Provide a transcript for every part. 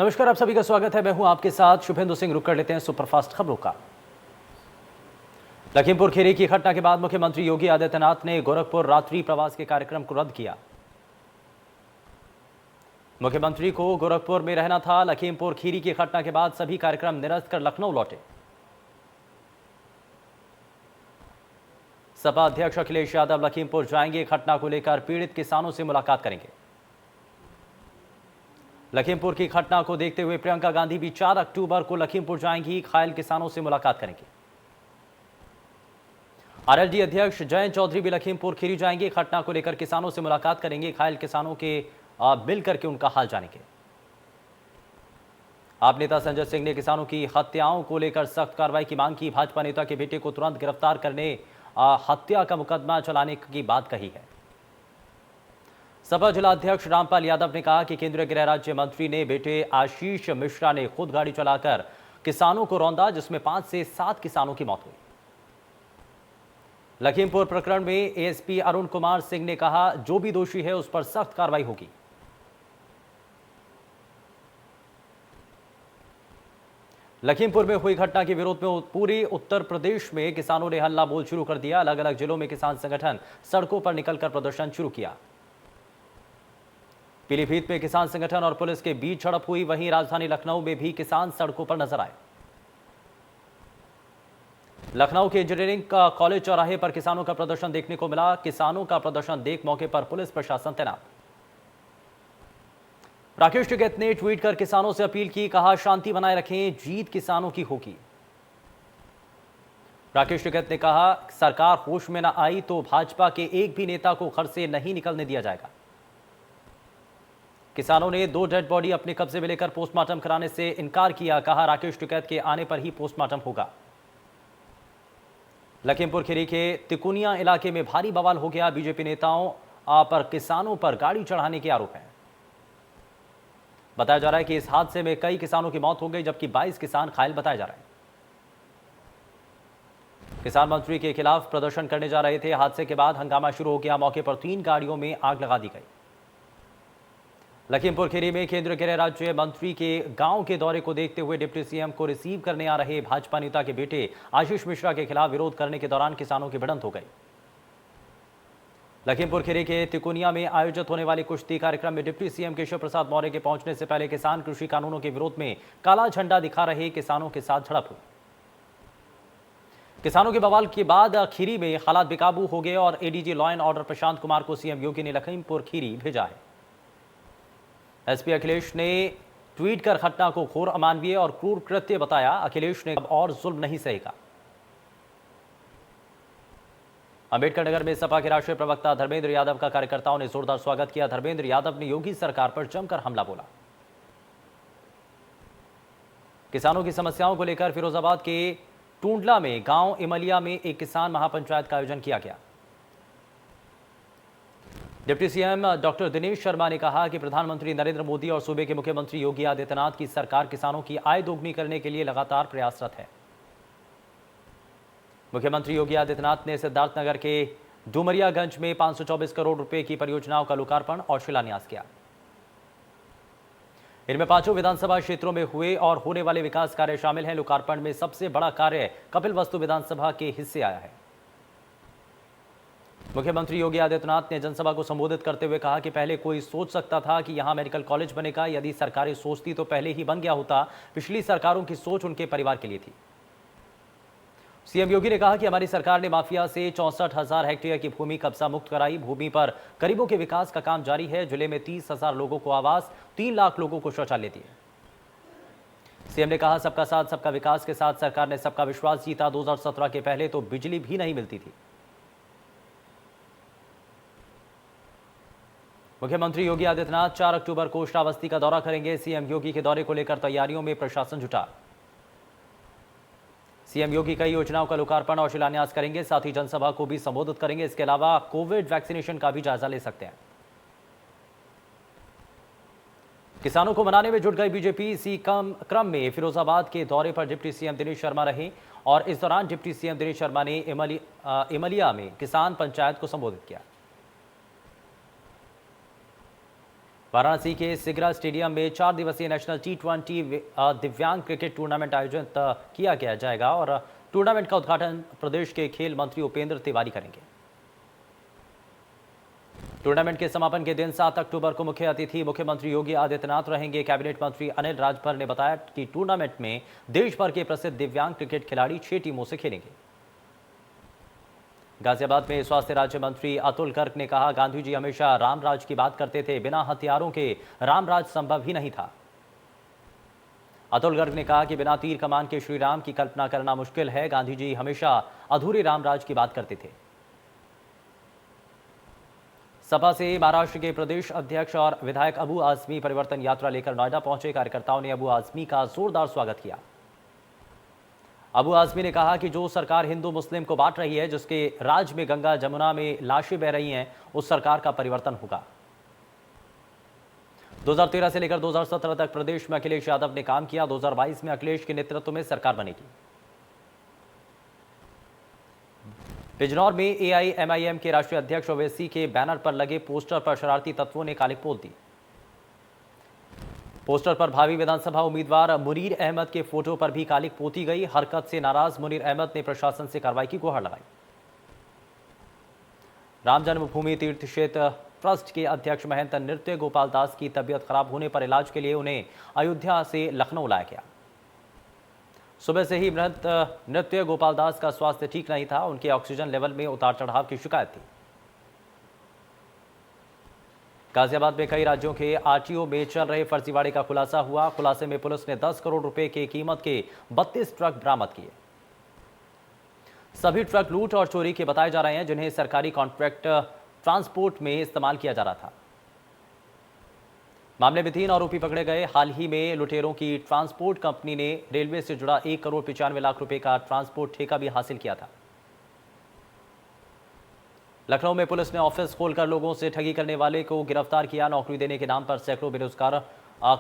नमस्कार, आप सभी का स्वागत है। मैं हूं आपके साथ शुभेंदु सिंह। रुक कर लेते हैं सुपरफास्ट खबरों का। लखीमपुर खीरी की घटना के बाद मुख्यमंत्री योगी आदित्यनाथ ने गोरखपुर रात्रि प्रवास के कार्यक्रम को रद्द किया। मुख्यमंत्री को गोरखपुर में रहना था। लखीमपुर खीरी की घटना के बाद सभी कार्यक्रम निरस्त कर लखनऊ लौटे। सपा अध्यक्ष अखिलेश यादव लखीमपुर जाएंगे। घटना को लेकर पीड़ित किसानों से मुलाकात करेंगे। लखीमपुर की घटना को देखते हुए प्रियंका गांधी भी 4 अक्टूबर को लखीमपुर जाएंगी। घायल किसानों से मुलाकात करेंगे। आरएलडी अध्यक्ष जयंत चौधरी भी लखीमपुर खीरी जाएंगे। घटना को लेकर किसानों से मुलाकात करेंगे। घायल किसानों के मिल करके उनका हाल जानेंगे। आप नेता संजय सिंह ने किसानों की हत्याओं को लेकर सख्त कार्रवाई की मांग की। भाजपा नेता के बेटे को तुरंत गिरफ्तार करने, हत्या का मुकदमा चलाने की बात कही है। सपा जिला अध्यक्ष रामपाल यादव ने कहा कि केंद्रीय गृह राज्य मंत्री ने बेटे आशीष मिश्रा ने खुद गाड़ी चलाकर किसानों को रौंदा, जिसमें 5 से 7 किसानों की मौत हुई। लखीमपुर प्रकरण में एएसपी अरुण कुमार सिंह ने कहा, जो भी दोषी है उस पर सख्त कार्रवाई होगी। लखीमपुर में हुई घटना के विरोध में पूरे उत्तर प्रदेश में किसानों ने हल्ला बोल शुरू कर दिया। अलग अलग जिलों में किसान संगठन सड़कों पर निकलकर प्रदर्शन शुरू किया। पीलीभीत में किसान संगठन और पुलिस के बीच झड़प हुई। वहीं राजधानी लखनऊ में भी किसान सड़कों पर नजर आए। लखनऊ के इंजीनियरिंग का कॉलेज चौराहे पर किसानों का प्रदर्शन देखने को मिला। किसानों का प्रदर्शन देख मौके पर पुलिस प्रशासन तैनात। राकेश टिकैत ने ट्वीट कर किसानों से अपील की। कहा, शांति बनाए रखें, जीत किसानों की होगी। राकेश टिकैत ने कहा, सरकार होश में न आई तो भाजपा के एक भी नेता को घर से नहीं निकलने दिया जाएगा। किसानों ने 2 डेड बॉडी अपने कब्जे में लेकर पोस्टमार्टम कराने से इनकार किया। कहा, राकेश टिकैत के आने पर ही पोस्टमार्टम होगा। लखीमपुर खीरी के तिकुनिया इलाके में भारी बवाल हो गया। बीजेपी नेताओं पर किसानों पर गाड़ी चढ़ाने के आरोप हैं। बताया जा रहा है कि इस हादसे में कई किसानों की मौत हो गई, जबकि 22 किसान घायल बताए जा रहे हैं। किसान मंत्री के खिलाफ प्रदर्शन करने जा रहे थे। हादसे के बाद हंगामा शुरू हो गया। मौके पर 3 गाड़ियों में आग लगा दी गई। लखीमपुर खीरी में केंद्रीय गृह राज्य मंत्री के गांव के दौरे को देखते हुए डिप्टी सीएम को रिसीव करने आ रहे भाजपा नेता के बेटे आशीष मिश्रा के खिलाफ विरोध करने के दौरान किसानों की भिड़ंत हो गई। लखीमपुर खीरी के तिकुनिया में आयोजित होने वाले कुश्ती कार्यक्रम में डिप्टी सीएम केशव प्रसाद मौर्य के पहुंचने से पहले किसान कृषि कानूनों के विरोध में काला झंडा दिखा रहे किसानों के साथ झड़प हुई। किसानों के बवाल के बाद खीरी में हालात बेकाबू हो गए और ADG law and order Prashant Kumar को सीएम योगी ने लखीमपुर खीरी भेजा है। एसपी अखिलेश ने ट्वीट कर घटना को घोर अमानवीय और क्रूर कृत्य बताया। अखिलेश ने अब और जुल्म नहीं सहेगा। अंबेडकर नगर में सपा के राष्ट्रीय प्रवक्ता धर्मेंद्र यादव का कार्यकर्ताओं ने जोरदार स्वागत किया। धर्मेंद्र यादव ने योगी सरकार पर जमकर हमला बोला। किसानों की समस्याओं को लेकर फिरोजाबाद के टूंडला में गांव इमलिया में एक किसान महापंचायत का आयोजन किया गया। Deputy CM doctor Dinesh Sharma ने कहा कि प्रधानमंत्री नरेंद्र मोदी और सूबे के मुख्यमंत्री योगी आदित्यनाथ की सरकार किसानों की आय दोगुनी करने के लिए लगातार प्रयासरत है। मुख्यमंत्री योगी आदित्यनाथ ने सिद्धार्थनगर के डुमरियागंज में 524 करोड़ रुपए की परियोजनाओं का लोकार्पण और शिलान्यास किया। इनमें 5 विधानसभा क्षेत्रों में हुए और होने वाले विकास कार्य शामिल हैं। लोकार्पण में सबसे बड़ा कार्य कपिलवस्तु विधानसभा के हिस्से आया है। मुख्यमंत्री योगी आदित्यनाथ ने जनसभा को संबोधित करते हुए कहा कि पहले कोई सोच सकता था कि यहां मेडिकल कॉलेज बनेगा। यदि सरकारें सोचती तो पहले ही बन गया होता। पिछली सरकारों की सोच उनके परिवार के लिए थी। सीएम योगी ने कहा कि हमारी सरकार ने माफिया से 64,000 हेक्टेयर की भूमि कब्जा मुक्त कराई। भूमि पर गरीबों के विकास का काम जारी है। जिले में 30,000 लोगों को आवास, 3 लाख लोगों को शौचालय दिए। सीएम ने कहा, सबका साथ सबका विकास के साथ सरकार ने सबका विश्वास जीता। 2017 के पहले तो बिजली भी नहीं मिलती थी। मुख्यमंत्री योगी आदित्यनाथ 4 अक्टूबर को श्रावस्ती का दौरा करेंगे। सीएम योगी के दौरे को लेकर तैयारियों में प्रशासन जुटा। सीएम योगी कई योजनाओं का लोकार्पण और शिलान्यास करेंगे। साथ ही जनसभा को भी संबोधित करेंगे। इसके अलावा कोविड वैक्सीनेशन का भी जायजा ले सकते हैं। किसानों को मनाने में जुट गई बीजेपी। इसी क्रम में फिरोजाबाद के दौरे पर डिप्टी सीएम दिनेश शर्मा रहे और इस दौरान डिप्टी सीएम दिनेश शर्मा ने इमलिया में किसान पंचायत को संबोधित किया। वाराणसी के सिगरा स्टेडियम में 4 दिवसीय नेशनल T20 दिव्यांग क्रिकेट टूर्नामेंट आयोजित किया गया जाएगा और टूर्नामेंट का उद्घाटन प्रदेश के खेल मंत्री उपेंद्र तिवारी करेंगे। टूर्नामेंट के समापन के दिन 7 अक्टूबर को मुख्य अतिथि मुख्यमंत्री योगी आदित्यनाथ रहेंगे। कैबिनेट मंत्री अनिल राजभर ने बताया कि टूर्नामेंट में देश भर के प्रसिद्ध दिव्यांग क्रिकेट खिलाड़ी 6 टीमों से खेलेंगे। गाजियाबाद में स्वास्थ्य राज्य मंत्री अतुल गर्ग ने कहा, गांधी जी हमेशा रामराज की बात करते थे, बिना हथियारों के रामराज संभव ही नहीं था। अतुल गर्ग ने कहा कि बिना तीर कमान के श्री राम की कल्पना करना मुश्किल है। गांधी जी हमेशा अधूरे रामराज की बात करते थे। सपा से महाराष्ट्र के प्रदेश अध्यक्ष और विधायक अबू आजमी परिवर्तन यात्रा लेकर नोएडा पहुंचे। कार्यकर्ताओं ने अबू आजमी का जोरदार स्वागत किया। अबू आजमी ने कहा कि जो सरकार हिंदू मुस्लिम को बांट रही है, जिसके राज में गंगा जमुना में लाशें बह रही हैं, उस सरकार का परिवर्तन होगा। 2013 से लेकर 2017 तक प्रदेश में अखिलेश यादव ने काम किया। 2022 में अखिलेश के नेतृत्व में सरकार बनेगी। बिजनौर में AIMIM के राष्ट्रीय अध्यक्ष ओवैसी के बैनर पर लगे पोस्टर पर शरारती तत्वों ने कालिक पोत दी। पोस्टर पर भावी विधानसभा उम्मीदवार मुनीर अहमद के फोटो पर भी कालिक पोती गई। हरकत से नाराज मुनीर अहमद ने प्रशासन से कार्रवाई की गुहार लगाई। राम जन्मभूमि तीर्थ क्षेत्र ट्रस्ट के अध्यक्ष महंत नृत्य गोपाल दास की तबीयत खराब होने पर इलाज के लिए उन्हें अयोध्या से लखनऊ लाया गया। सुबह से ही महंत नृत्य गोपाल दास का स्वास्थ्य ठीक नहीं था। उनके ऑक्सीजन लेवल में उतार चढ़ाव की शिकायत थी। गाजियाबाद में कई राज्यों के RTO में चल रहे फर्जीवाड़े का खुलासा हुआ। खुलासे में पुलिस ने 10 करोड़ रुपए की कीमत के 32 ट्रक बरामद किए। सभी ट्रक लूट और चोरी के बताए जा रहे हैं, जिन्हें सरकारी कॉन्ट्रैक्ट ट्रांसपोर्ट में इस्तेमाल किया जा रहा था। मामले में 3 आरोपी पकड़े गए। हाल ही में लुटेरों की ट्रांसपोर्ट कंपनी ने रेलवे से जुड़ा 1 करोड़ 95 लाख रुपए का ट्रांसपोर्ट ठेका भी हासिल किया था। लखनऊ में पुलिस ने ऑफिस खोलकर लोगों से ठगी करने वाले को गिरफ्तार किया। नौकरी देने के नाम पर सैकड़ों बेरोजगार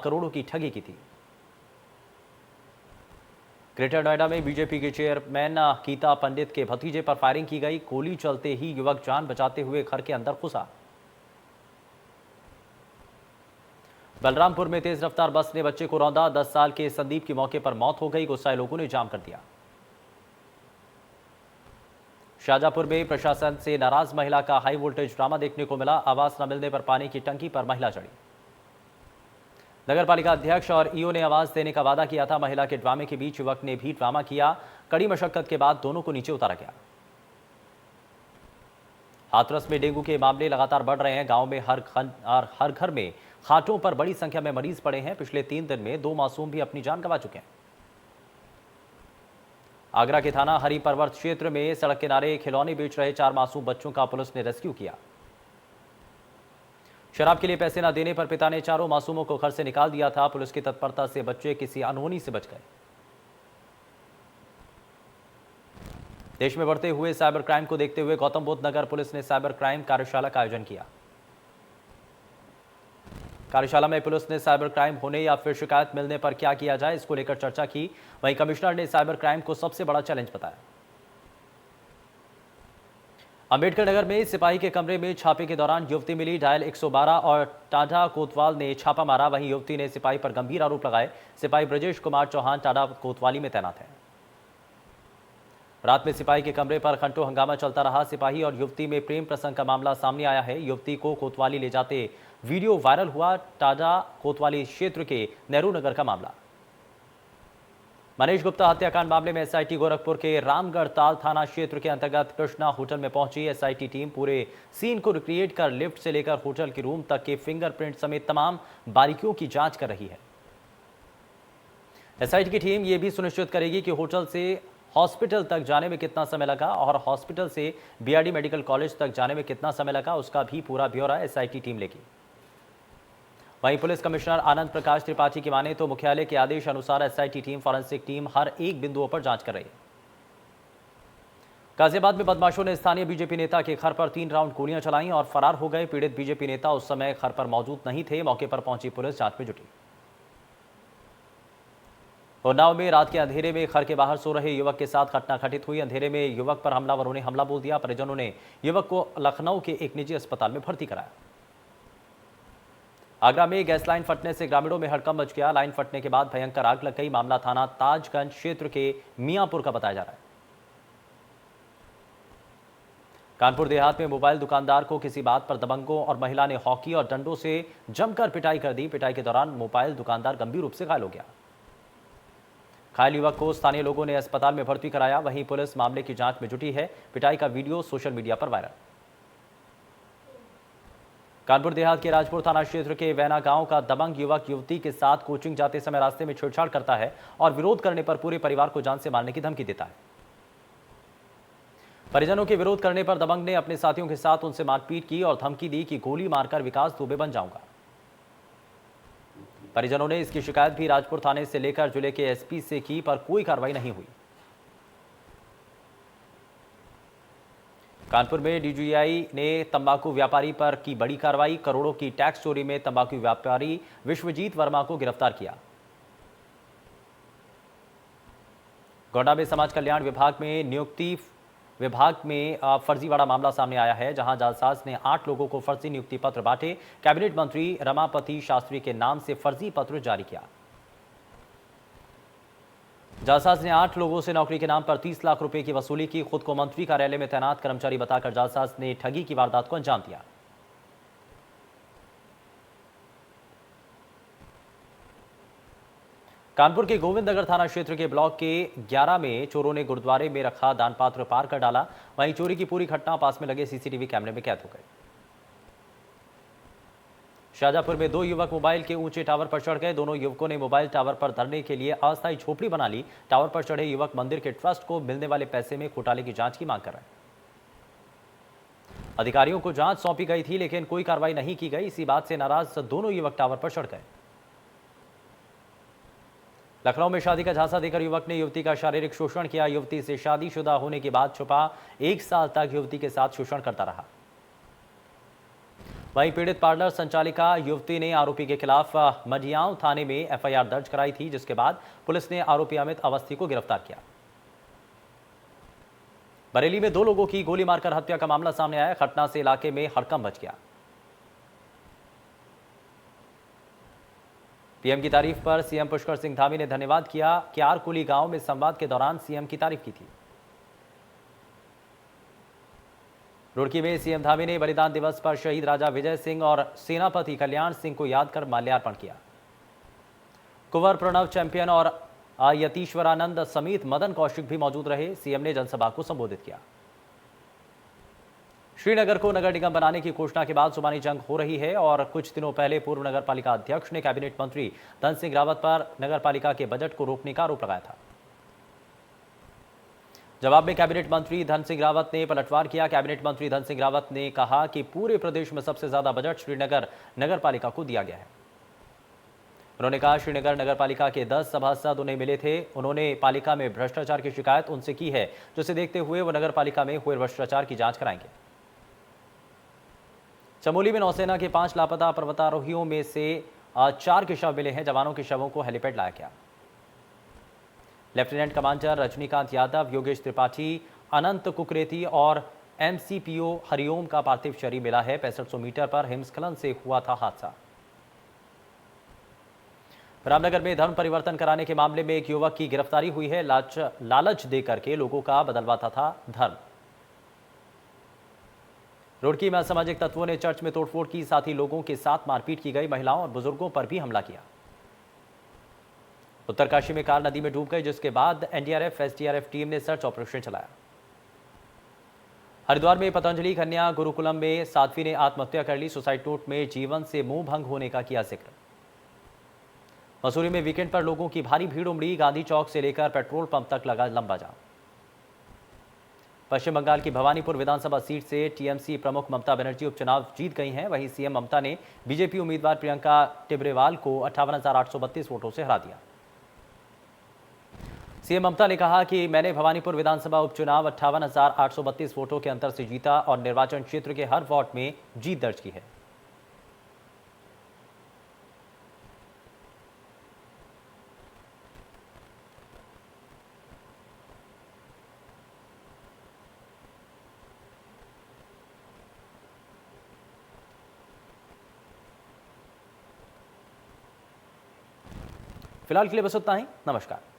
करोड़ों की ठगी की थी। ग्रेटर नोएडा में बीजेपी के चेयरमैन गीता पंडित के भतीजे पर फायरिंग की गई। गोली चलते ही युवक जान बचाते हुए घर के अंदर घुसा। बलरामपुर में तेज रफ्तार बस ने बच्चे को रौंदा। 10 साल के संदीप की मौके पर मौत हो गई। गुस्साए लोगों ने जाम कर दिया। शाहजहांपुर में प्रशासन से नाराज महिला का हाई वोल्टेज ड्रामा देखने को मिला। आवास न मिलने पर पानी की टंकी पर महिला चढ़ी। नगरपालिका अध्यक्ष और EO ने आवाज देने का वादा किया था। महिला के ड्रामे के बीच युवक ने भी ड्रामा किया। कड़ी मशक्कत के बाद दोनों को नीचे उतारा गया। हाथरस में डेंगू के मामले लगातार बढ़ रहे हैं। गांव में हर घर में खाटों पर बड़ी संख्या में मरीज पड़े हैं। पिछले 3 दिन में 2 मासूम भी अपनी जान गंवा चुके हैं। आगरा के थाना हरि पर्वत क्षेत्र में सड़क किनारे खिलौने बेच रहे 4 मासूम बच्चों का पुलिस ने रेस्क्यू किया। शराब के लिए पैसे न देने पर पिता ने चारों मासूमों को घर से निकाल दिया था। पुलिस की तत्परता से बच्चे किसी अनहोनी से बच गए। देश में बढ़ते हुए साइबर क्राइम को देखते हुए गौतम बुद्ध नगर पुलिस ने साइबर क्राइम कार्यशाला का आयोजन किया। कार्यशाला में पुलिस ने साइबर क्राइम होने या फिर शिकायत मिलने पर क्या किया जाए, इसको लेकर चर्चा की। वहीं कमिश्नर ने साइबर क्राइम को सबसे बड़ा चैलेंज बताया। अंबेडकर नगर में सिपाही के कमरे में छापे के दौरान युवती मिली। डायल 112 और टाडा कोतवाल ने छापा मारा। वहीं युवती ने सिपाही पर गंभीर आरोप लगाए। सिपाही ब्रजेश कुमार चौहान टाडा कोतवाली में तैनात है। रात में सिपाही के कमरे पर घंटों हंगामा चलता रहा। सिपाही और युवती में प्रेम प्रसंग का मामला सामने आया है। युवती को कोतवाली ले जाते वीडियो वायरल हुआ। टाडा कोतवाली क्षेत्र के नेहरू नगर का मामला। मनीष गुप्ता हत्याकांड मामले में SIT गोरखपुर के रामगढ़ ताल थाना क्षेत्र के अंतर्गत कृष्णा होटल में पहुंची। SIT टीम पूरे सीन को रिक्रिएट कर लिफ्ट से लेकर होटल के रूम तक के फिंगरप्रिंट समेत तमाम बारीकियों की जांच कर रही है। SIT की टीम यह भी सुनिश्चित करेगी कि होटल से हॉस्पिटल तक जाने में कितना समय लगा और हॉस्पिटल से BRD मेडिकल कॉलेज तक जाने में कितना समय लगा, उसका भी पूरा ब्यौरा SIT टीम लेगी। वहीं पुलिस कमिश्नर आनंद प्रकाश त्रिपाठी की माने तो मुख्यालय के आदेश अनुसार SIT टीम फॉरेंसिक टीम हर एक बिंदुओं पर जांच कर रही है। गाजियाबाद में बदमाशों ने स्थानीय बीजेपी नेता के घर पर 3 राउंड गोलियां चलाईं और फरार हो गए। पीड़ित बीजेपी नेता उस समय घर पर मौजूद नहीं थे। मौके पर पहुंची पुलिस जांच में जुटी। उन्नाव में रात के अंधेरे में घर के बाहर सो रहे युवक के साथ घटना घटित हुई। अंधेरे में युवक पर हमलावरों ने हमला बोल दिया। परिजनों ने युवक को लखनऊ के एक निजी अस्पताल में भर्ती कराया। आगरा में गैस लाइन फटने से ग्रामीणों में हड़कंप मच गया। लाइन फटने के बाद भयंकर आग लग गई। मामला थाना ताजगंज क्षेत्र के मियांपुर का बताया जा रहा है। कानपुर देहात में मोबाइल दुकानदार को किसी बात पर दबंगों और महिला ने हॉकी और डंडों से जमकर पिटाई कर दी। पिटाई के दौरान मोबाइल दुकानदार गंभीर रूप से घायल हो गया। घायल युवक को स्थानीय लोगों ने अस्पताल में भर्ती कराया। वहीं पुलिस मामले की जांच में जुटी है। पिटाई का वीडियो सोशल मीडिया पर वायरल। कानपुर देहात के राजपुर थाना क्षेत्र के वैना गांव का दबंग युवक युवती के साथ कोचिंग जाते समय रास्ते में छेड़छाड़ करता है और विरोध करने पर पूरे परिवार को जान से मारने की धमकी देता है। परिजनों के विरोध करने पर दबंग ने अपने साथियों के साथ उनसे मारपीट की और धमकी दी कि गोली मारकर विकास दुबे बन जाऊंगा। परिजनों ने इसकी शिकायत भी राजपुर थाने से लेकर जिले के एसपी से की, पर कोई कार्रवाई नहीं हुई। कानपुर में डीजीआई ने तंबाकू व्यापारी पर की बड़ी कार्रवाई। करोड़ों की टैक्स चोरी में तंबाकू व्यापारी विश्वजीत वर्मा को गिरफ्तार किया। गोड्डा में समाज कल्याण विभाग में फर्जीवाड़ा मामला सामने आया है, जहां जालसाज ने 8 लोगों को फर्जी नियुक्ति पत्र बांटे। कैबिनेट मंत्री रमापति शास्त्री के नाम से फर्जी पत्र जारी किया। जालसाज ने 8 लोगों से नौकरी के नाम पर 30 लाख रुपए की वसूली की। खुद को मंत्री कार्यालय में तैनात कर्मचारी बताकर जालसाज ने ठगी की वारदात को अंजाम दिया। कानपुर के गोविंद नगर थाना क्षेत्र के ब्लॉक के 11 में चोरों ने गुरुद्वारे में रखा दान पात्र पार कर डाला। वहीं चोरी की पूरी घटना पास में लगे सीसीटीवी कैमरे में कैद हो गई। शाहजहांपुर में 2 युवक मोबाइल के ऊंचे टावर पर चढ़ गए। दोनों युवकों ने मोबाइल टावर पर धरने के लिए अस्थायी झोपड़ी बना ली। टावर पर चढ़े युवक मंदिर के ट्रस्ट को मिलने वाले पैसे में घोटाले की जांच की मांग कर रहे हैं। अधिकारियों को जांच सौंपी गई थी, लेकिन कोई कार्रवाई नहीं की गई। इसी बात से नाराज दोनों युवक टावर पर चढ़ गए। लखनऊ में शादी का झांसा देकर युवक ने युवती का शारीरिक शोषण किया। युवती से शादीशुदा होने के बाद छुपा 1 साल तक युवती के साथ शोषण करता रहा। वहीं पीड़ित पार्लर संचालिका युवती ने आरोपी के खिलाफ मझियाओं थाने में एफआईआर दर्ज कराई थी, जिसके बाद पुलिस ने आरोपी अमित अवस्थी को गिरफ्तार किया। बरेली में 2 लोगों की गोली मारकर हत्या का मामला सामने आया। घटना से इलाके में हड़कंप मच गया। पीएम की तारीफ पर सीएम पुष्कर सिंह धामी ने धन्यवाद किया। क्यारकुली गांव में संवाद के दौरान सीएम की तारीफ की थी। रुड़की में सीएम धामी ने बलिदान दिवस पर शहीद राजा विजय सिंह और सेनापति कल्याण सिंह को याद कर माल्यार्पण किया। कुंवर प्रणव चैंपियन और यतीश्वरानंद समेत मदन कौशिक भी मौजूद रहे। सीएम ने जनसभा को संबोधित किया। श्रीनगर को नगर निगम बनाने की घोषणा के बाद जुबानी जंग हो रही है और कुछ दिनों पहले पूर्व नगर पालिका अध्यक्ष ने कैबिनेट मंत्री धन सिंह रावत पर नगर पालिका के बजट को रोकने का आरोप लगाया था। जवाब में कैबिनेट मंत्री धन सिंह रावत ने पलटवार किया। कैबिनेट मंत्री धन सिंह रावत ने कहा कि पूरे प्रदेश में सबसे ज्यादा बजट श्रीनगर नगर पालिका को दिया गया है। उन्होंने कहा श्रीनगर नगर पालिका के 10 सभासद उन्हें मिले थे। उन्होंने पालिका में भ्रष्टाचार की शिकायत उनसे की है, जिसे देखते हुए वो नगर पालिका में हुए भ्रष्टाचार की जांच कराएंगे। चमोली में नौसेना के 5 लापता पर्वतारोहियों में से 4 के शव मिले हैं। जवानों के शवों को हेलीपैड लाया गया। लेफ्टिनेंट कमांडर रजनीकांत यादव, योगेश त्रिपाठी, अनंत कुकरेती और एमसीपीओ हरिओम का पार्थिव शरीर मिला है। 6500 मीटर पर हिमस्खलन से हुआ था हादसा। रामनगर में धर्म परिवर्तन कराने के मामले में एक युवक की गिरफ्तारी हुई है। लालच देकर के लोगों का बदलवाता था धर्म। रुड़की में असामाजिक तत्वों ने चर्च में तोड़फोड़ की, साथ ही लोगों के साथ मारपीट की गई। महिलाओं और बुजुर्गों पर भी हमला किया। उत्तरकाशी में कार नदी में डूब गई, जिसके बाद एनडीआरएफ एसडीआरएफ टीम ने सर्च ऑपरेशन चलाया। हरिद्वार में पतंजलि कन्या गुरुकुलम में साध्वी ने आत्महत्या कर ली। सुसाइड नोट में जीवन से मुंह भंग होने का किया जिक्र। मसूरी में वीकेंड पर लोगों की भारी भीड़ उमड़ी। गांधी चौक से लेकर पेट्रोल पंप तक लगा लंबा जाम। पश्चिम बंगाल की भवानीपुर विधानसभा सीट से टीएमसी प्रमुख ममता बनर्जी उपचुनाव जीत गई हैं। वहीं सीएम ममता ने बीजेपी उम्मीदवार प्रियंका टिब्रेवाल को 58,832 वोटों से हरा दिया। सीएम ममता ने कहा कि मैंने भवानीपुर विधानसभा उपचुनाव 58,832 वोटों के अंतर से जीता और निर्वाचन क्षेत्र के हर वार्ड में जीत दर्ज की है। फिलहाल के लिए बस उतना ही। नमस्कार।